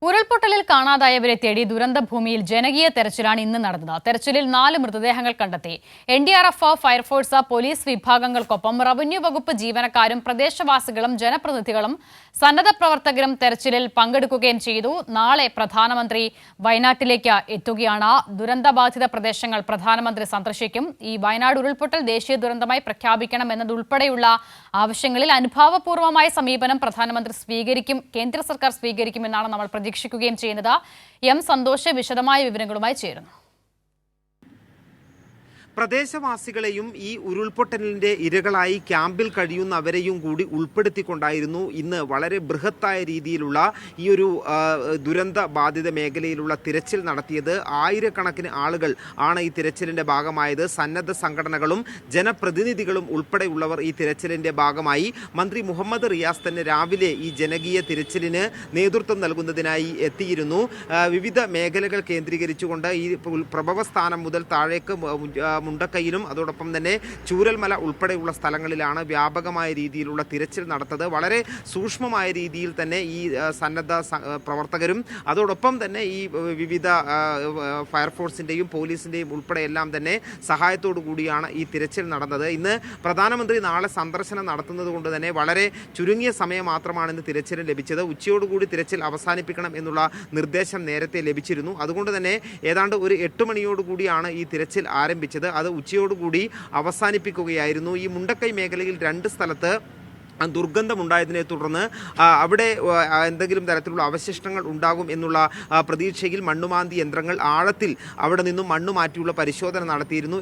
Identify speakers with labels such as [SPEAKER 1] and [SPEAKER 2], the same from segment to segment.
[SPEAKER 1] ഉരുൾപൊട്ടലിൽ കാണാതായവരെ തേടി ദുരന്തഭൂമിയിൽ ജനകീയ തെരച്ചിലാണ് ഇന്ന് നടന്നത്. തെരച്ചിലിൽ 4 മൃതദേഹങ്ങൾ കണ്ടെത്തി. എൻഡിആർഎഫ്, ഫയർഫോഴ്സ്, പോലീസ് വിഭാഗങ്ങൾക്കൊപ്പം റവന്യൂ വകുപ്പ് ജീവനക്കാരും പ്രദേശവാസികളും ജനപ്രതിനിധികളും സന്നദ്ധ പ്രവർത്തകരും തെരച്ചിലിൽ പങ്കെടുക്കുകയും ചെയ്തു. നാളെ പ്രധാനമന്ത്രി വയനാട്ടിലേക്ക് എത്തുകയാണ്. ദുരന്തബാധിത പ്രദേശങ്ങൾ പ്രധാനമന്ത്രി സന്ദർശിക്കും. ഈ വയനാട് ഉരുൾപൊട്ടൽ ദേശീയ ദുരന്തമായി പ്രഖ്യാപിക്കണം എന്നതുൾപ്പെടെയുള്ള ആവശ്യങ്ങളിൽ അനുഭാവപൂർവമായ സമീപനം പ്രധാനമന്ത്രി സ്വീകരിക്കും, കേന്ദ്ര സർക്കാർ സ്വീകരിക്കുമെന്നാണ് നമ്മൾ പ്രതീക്ഷിക്കുകയും ചെയ്യുന്നത്. എം സന്തോഷ് വിശദമായ വിവരങ്ങളുമായി ചേരുന്നു.
[SPEAKER 2] പ്രദേശവാസികളെയും ഈ ഉരുൾപൊട്ടലിന്റെ ഇരകളായി ക്യാമ്പിൽ കഴിയുന്നവരെയും കൂടി ഉൾപ്പെടുത്തിക്കൊണ്ടായിരുന്നു ഇന്ന് വളരെ ബൃഹത്തായ രീതിയിലുള്ള ഈ ഒരു ദുരന്ത ബാധിത മേഖലയിലുള്ള തിരച്ചിൽ നടത്തിയത്. ആയിരക്കണക്കിന് ആളുകൾ ആണ് ഈ തിരച്ചിലിന്റെ ഭാഗമായത്. സന്നദ്ധ സംഘടനകളും ജനപ്രതിനിധികളും ഉൾപ്പെടെയുള്ളവർ ഈ തിരച്ചിലിന്റെ ഭാഗമായി. മന്ത്രി മുഹമ്മദ് റിയാസ് തന്നെ രാവിലെ ഈ ജനകീയ തിരച്ചിലിന് നേതൃത്വം നൽകുന്നതിനായി എത്തിയിരുന്നു. വിവിധ മേഖലകൾ കേന്ദ്രീകരിച്ചുകൊണ്ട് ഈ പ്രഭവസ്ഥാനം മുതൽ താഴേക്ക് മുണ്ടക്കയിലും അതോടൊപ്പം തന്നെ ചൂരൽമല ഉൾപ്പെടെയുള്ള സ്ഥലങ്ങളിലാണ് വ്യാപകമായ രീതിയിലുള്ള തിരച്ചിൽ നടത്തത്. വളരെ സൂക്ഷ്മമായ രീതിയിൽ തന്നെ ഈ സന്നദ്ധ പ്രവർത്തകരും അതോടൊപ്പം തന്നെ ഈ വിവിധ ഫയർഫോഴ്സിൻ്റെയും പോലീസിൻ്റെയും ഉൾപ്പെടെ എല്ലാം തന്നെ സഹായത്തോടു കൂടിയാണ് ഈ തിരച്ചിൽ നടന്നത്. ഇന്ന് പ്രധാനമന്ത്രി നാളെ സന്ദർശനം നടത്തുന്നത് കൊണ്ട് തന്നെ വളരെ ചുരുങ്ങിയ സമയം മാത്രമാണ് ഇന്ന് തിരച്ചിലിന് ലഭിച്ചത്. ഉച്ചയോടുകൂടി തിരച്ചിൽ അവസാനിപ്പിക്കണം എന്നുള്ള നിർദ്ദേശം നേരത്തെ ലഭിച്ചിരുന്നു. അതുകൊണ്ട് തന്നെ ഏതാണ്ട് ഒരു 8 മണിയോടുകൂടിയാണ് ഈ തിരച്ചിൽ ആരംഭിച്ചത്. അത് ഉച്ചയോടുകൂടി അവസാനിപ്പിക്കുകയായിരുന്നു. ഈ മുണ്ടക്കൈ മേഖലയിൽ 2 സ്ഥലത്ത് ദുർഗന്ധമുണ്ടായതിനെ തുടർന്ന് അവിടെ എന്തെങ്കിലും തരത്തിലുള്ള അവശിഷ്ടങ്ങൾ ഉണ്ടാകും എന്നുള്ള പ്രതീക്ഷയിൽ മണ്ണുമാന്തി യന്ത്രങ്ങൾ ആഴത്തിൽ അവിടെ നിന്നും മണ്ണ് മാറ്റിയുള്ള പരിശോധന നടത്തിയിരുന്നു.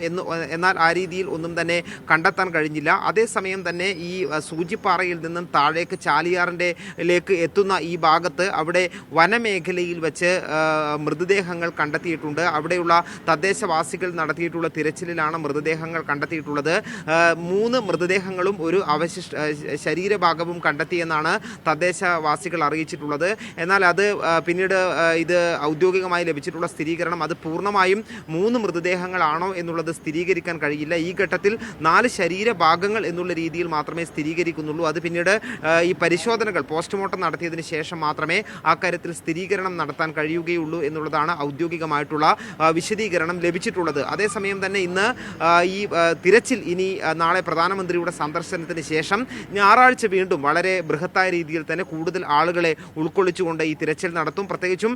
[SPEAKER 2] എന്നാൽ ആ രീതിയിൽ ഒന്നും തന്നെ കണ്ടെത്താൻ കഴിഞ്ഞില്ല. അതേസമയം തന്നെ ഈ സൂചിപ്പാറയിൽ നിന്നും താഴേക്ക് ചാലിയാറിൻ്റെലേക്ക് എത്തുന്ന ഈ ഭാഗത്ത് അവിടെ വനമേഖലയിൽ വെച്ച് മൃതദേഹങ്ങൾ കണ്ടെത്തിയിട്ടുണ്ട്. അവിടെയുള്ള തദ്ദേശവാസികൾ നടത്തിയിട്ടുള്ള തിരച്ചിലിലാണ് മൃതദേഹങ്ങൾ കണ്ടെത്തിയിട്ടുള്ളത്. 3 മൃതദേഹങ്ങളും ഒരു ശരീരഭാഗവും കണ്ടെത്തിയെന്നാണ് തദ്ദേശവാസികൾ അറിയിച്ചിട്ടുള്ളത്. എന്നാൽ അത് പിന്നീട് ഇത് ഔദ്യോഗികമായി ലഭിച്ചിട്ടുള്ള സ്ഥിരീകരണം അത് പൂർണ്ണമായും 3 മൃതദേഹങ്ങളാണോ എന്നുള്ളത് സ്ഥിരീകരിക്കാൻ കഴിയില്ല. ഈ ഘട്ടത്തിൽ 4 ശരീരഭാഗങ്ങൾ എന്നുള്ള രീതിയിൽ മാത്രമേ സ്ഥിരീകരിക്കുന്നുള്ളൂ. അത് പിന്നീട് ഈ പരിശോധനകൾ പോസ്റ്റ്മോർട്ടം നടത്തിയതിന് ശേഷം മാത്രമേ അക്കാര്യത്തിൽ സ്ഥിരീകരണം നടത്താൻ കഴിയുകയുള്ളൂ എന്നുള്ളതാണ് ഔദ്യോഗികമായിട്ടുള്ള വിശദീകരണം ലഭിച്ചിട്ടുള്ളത്. അതേസമയം തന്നെ ഇന്ന് ഈ തിരച്ചിൽ ഇനി നാളെ പ്രധാനമന്ത്രിയുടെ സന്ദർശനത്തിന് ശേഷം ഞായറാഴ്ച വീണ്ടും വളരെ ബൃഹത്തായ രീതിയിൽ തന്നെ കൂടുതൽ ആളുകളെ ഉൾക്കൊള്ളിച്ചുകൊണ്ട് ഈ തിരച്ചിൽ നടത്തും. പ്രത്യേകിച്ചും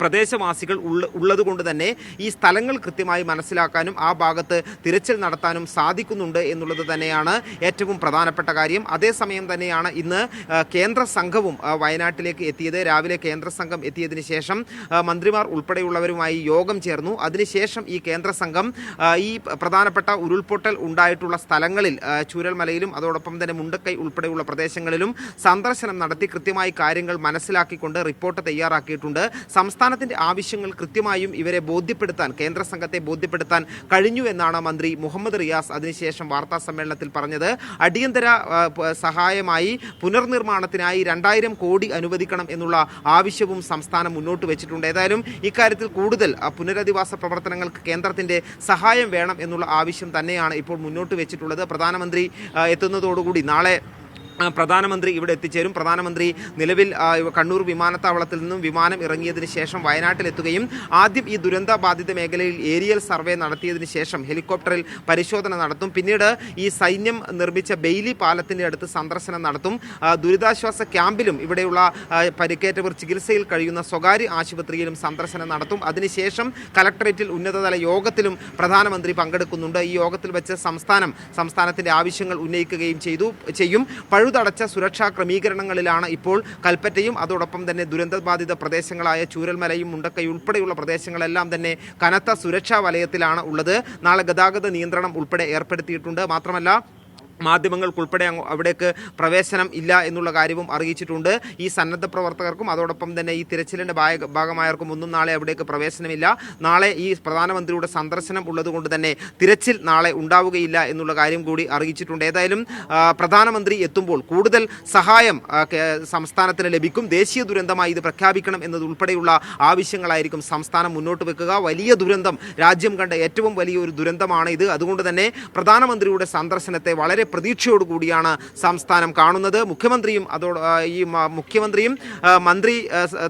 [SPEAKER 2] പ്രദേശവാസികൾ ഉള്ളതുകൊണ്ട് തന്നെ ഈ സ്ഥലങ്ങൾ കൃത്യമായി മനസ്സിലാക്കാനും ആ ഭാഗത്ത് തിരച്ചിൽ നടത്താനും സാധിക്കുന്നുണ്ട് എന്നുള്ളത് തന്നെയാണ് ഏറ്റവും പ്രധാനപ്പെട്ട കാര്യം. അതേസമയം തന്നെയാണ് ഇന്ന് കേന്ദ്ര സംഘവും വയനാട്ടിലേക്ക് എത്തിയത്. രാവിലെ കേന്ദ്ര സംഘം എത്തിയതിന് ശേഷം മന്ത്രിമാർ ഉൾപ്പെടെയുള്ളവരുമായി യോഗം ചേർന്നു. അതിനുശേഷം ഈ കേന്ദ്ര സംഘം ഈ പ്രധാനപ്പെട്ട ഉരുൾപൊട്ടൽ ഉണ്ടായിട്ടുള്ള സ്ഥലങ്ങളിൽ ചൂരൽമലയിലും അതോടൊപ്പം തന്നെ മുണ്ടക്കൈ ഉൾപ്പെടെയുള്ള പ്രദേശങ്ങളിലും സന്ദർശനം നടത്തി കൃത്യമായി കാര്യങ്ങൾ മനസ്സിലാക്കിക്കൊണ്ട് റിപ്പോർട്ട് തയ്യാറാക്കിയിട്ടുണ്ട്. സംസ്ഥാനത്തിന്റെ ആവശ്യങ്ങൾ കൃത്യമായും ഇവരെ ബോധ്യപ്പെടുത്താൻ കേന്ദ്ര സംഘത്തെ ബോധ്യപ്പെടുത്താൻ കഴിഞ്ഞു എന്നാണ് മന്ത്രി മുഹമ്മദ് റിയാസ് അതിനുശേഷം വാർത്താ സമ്മേളനത്തിൽ പറഞ്ഞത്. അടിയന്തര സഹായമായി പുനർനിർമ്മാണത്തിനായി 2000 കോടി അനുവദിക്കണം എന്നുള്ള ആവശ്യവും സംസ്ഥാനം മുന്നോട്ട് വെച്ചിട്ടുണ്ട്. ഏതായാലും ഇക്കാര്യത്തിൽ കൂടുതൽ പുനരധിവാസ പ്രവർത്തനങ്ങൾക്ക് കേന്ദ്രത്തിന്റെ സഹായം വേണം എന്നുള്ള ആവശ്യം തന്നെയാണ് ഇപ്പോൾ മുന്നോട്ട് വെച്ചിട്ടുള്ളത്. പ്രധാനമന്ത്രി എത്തുന്നതോടുകൂടി നാളെ പ്രധാനമന്ത്രി ഇവിടെ എത്തിച്ചേരും. പ്രധാനമന്ത്രി നിലവിൽ കണ്ണൂർ വിമാനത്താവളത്തിൽ നിന്നും വിമാനം ഇറങ്ങിയതിന് ശേഷം വയനാട്ടിലെത്തുകയും ആദ്യം ഈ ദുരന്ത ബാധിത മേഖലയിൽ ഏരിയൽ സർവേ നടത്തിയതിന് ശേഷം ഹെലികോപ്റ്ററിൽ പരിശോധന നടത്തും. പിന്നീട് ഈ സൈന്യം നിർമ്മിച്ച ബെയിലി പാലത്തിൻ്റെ അടുത്ത് സന്ദർശനം നടത്തും. ദുരിതാശ്വാസ ക്യാമ്പിലും ഇവിടെയുള്ള പരിക്കേറ്റവർ ചികിത്സയിൽ കഴിയുന്ന സ്വകാര്യ ആശുപത്രിയിലും സന്ദർശനം നടത്തും. അതിനുശേഷം കലക്ടറേറ്റിൽ ഉന്നതതല യോഗത്തിലും പ്രധാനമന്ത്രി പങ്കെടുക്കുന്നുണ്ട്. ഈ യോഗത്തിൽ വെച്ച് സംസ്ഥാനത്തിൻ്റെ ആവശ്യങ്ങൾ ഉന്നയിക്കുകയും ചെയ്യും. പഴുതടച്ച സുരക്ഷാ ക്രമീകരണങ്ങളിലാണ് ഇപ്പോൾ കൽപ്പറ്റയും അതോടൊപ്പം തന്നെ ദുരന്തബാധിത പ്രദേശങ്ങളായ ചൂരൽമലയും മുണ്ടക്കൈ ഉൾപ്പെടെയുള്ള പ്രദേശങ്ങളെല്ലാം തന്നെ കനത്ത സുരക്ഷാ വലയത്തിലാണ് ഉള്ളത്. നാളെ ഗതാഗത നിയന്ത്രണം ഉൾപ്പെടെ ഏർപ്പെടുത്തിയിട്ടുണ്ട്. മാത്രമല്ല മാധ്യമങ്ങൾക്കുൾപ്പെടെ അവിടേക്ക് പ്രവേശനം ഇല്ല എന്നുള്ള കാര്യവും അറിയിച്ചിട്ടുണ്ട്. ഈ സന്നദ്ധ പ്രവർത്തകർക്കും അതോടൊപ്പം തന്നെ ഈ തിരച്ചിലിൻ്റെ ഭാഗമായവർക്കും ഒന്നും നാളെ അവിടേക്ക് പ്രവേശനമില്ല. നാളെ ഈ പ്രധാനമന്ത്രിയുടെ സന്ദർശനം ഉള്ളതുകൊണ്ട് തന്നെ തിരച്ചിൽ നാളെ ഉണ്ടാവുകയില്ല എന്നുള്ള കാര്യം കൂടി അറിയിച്ചിട്ടുണ്ട്. ഏതായാലും പ്രധാനമന്ത്രി എത്തുമ്പോൾ കൂടുതൽ സഹായം സംസ്ഥാനത്തിന് ലഭിക്കും. ദേശീയ ദുരന്തമായി ഇത് പ്രഖ്യാപിക്കണം എന്നതുൾപ്പെടെയുള്ള ആവശ്യങ്ങളായിരിക്കും സംസ്ഥാനം മുന്നോട്ട് വെക്കുക. വലിയ ദുരന്തം, രാജ്യം കണ്ട ഏറ്റവും വലിയ ഒരു ദുരന്തമാണ് ഇത്. അതുകൊണ്ട് തന്നെ പ്രധാനമന്ത്രിയുടെ സന്ദർശനത്തെ വളരെ വളരെ പ്രതീക്ഷയോടുകൂടിയാണ് സംസ്ഥാനം കാണുന്നത്. മുഖ്യമന്ത്രിയും മുഖ്യമന്ത്രിയും മന്ത്രി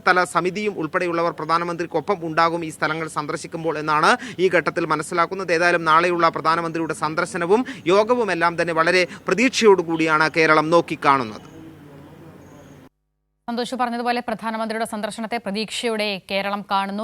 [SPEAKER 2] തല സമിതിയും ഉൾപ്പെടെയുള്ളവർ പ്രധാനമന്ത്രിക്കൊപ്പം ഉണ്ടാകും ഈ സ്ഥലങ്ങൾ സന്ദർശിക്കുമ്പോൾ എന്നാണ് ഈ ഘട്ടത്തിൽ മനസ്സിലാക്കുന്നത്. ഏതായാലും നാളെയുള്ള പ്രധാനമന്ത്രിയുടെ സന്ദർശനവും യോഗവും എല്ലാം തന്നെ വളരെ പ്രതീക്ഷയോടുകൂടിയാണ് കേരളം നോക്കിക്കാണുന്നത്.
[SPEAKER 1] സന്തോഷ് പറഞ്ഞതുപോലെ പ്രധാനമന്ത്രിയുടെ സന്ദർശനത്തെ പ്രതീക്ഷയോടെ കേരളം കാണുന്നു.